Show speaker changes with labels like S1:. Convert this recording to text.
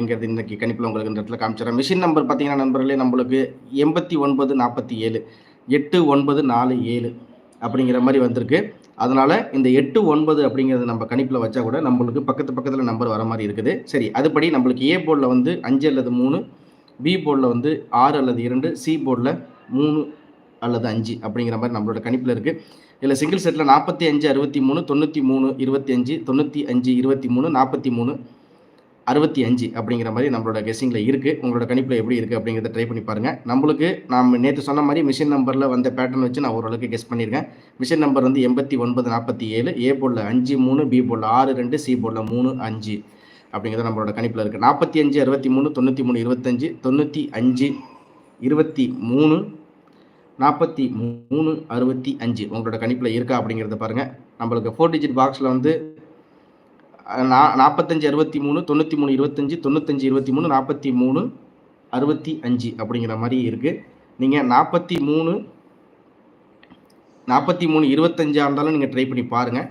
S1: அப்படிங்கிறது இன்னைக்கு கணிப்பில் உங்களுக்கு இந்த இடத்துல காமிச்சிடறேன். மிஷின் நம்பர் பார்த்தீங்கன்னா நண்பர்களே நம்மளுக்கு 8947 8947 அப்படிங்கிற மாதிரி வந்திருக்கு. அதனால இந்த 89 அப்படிங்கிறது நம்ம கணிப்பில் வச்சா கூட நம்மளுக்கு பக்கத்தில் நம்பர் வர மாதிரி இருக்குது. சரி, அதுபடி நம்மளுக்கு ஏ போர்டில் வந்து 5 அல்லது 3, பி போர்டில் வந்து 6 அல்லது 2, சி போர்டில் 3 அல்லது 5 அப்படிங்கிற மாதிரி நம்மளோட கணிப்பில் இருக்குது. இதில் சிங்கிள் செட்டில் 45 63 93 25 95 23 43 65 அப்படிங்கிற மாதிரி நம்மளோட கெஸ்ஸிங்கில் இருக்குது. உங்களோட கணிப்பில் எப்படி இருக்குது அப்படிங்கிறத ட்ரை பண்ணி பாருங்கள். நம்மளுக்கு நாம் நேற்று சொன்ன மாதிரி மிஷின் நம்பரில் வந்த பேட்டர்ன் வச்சு நான் ஓரளவுக்கு கெஸ் பண்ணியிருக்கேன். மிஷின் நம்பர் வந்து 8947, ஏ போர்டில் 5 3, பி போர்டில் 6 2, சி போர்டில் 3 5 அப்படிங்கிறது நம்மளோட கணிப்பில் இருக்குது. 45 63 93 25 95 23 43 65 உங்களோட கணிப்பில் இருக்கா அப்படிங்கிறத பாருங்கள். நம்மளுக்கு 4 டிஜிட் பாக்ஸில் வந்து 45 63 93 25 95 23 43 65 அப்படிங்கிற மாதிரி இருக்குது. நீங்கள் 43 25 இருந்தாலும் நீங்கள் ட்ரை பண்ணி பாருங்கள்.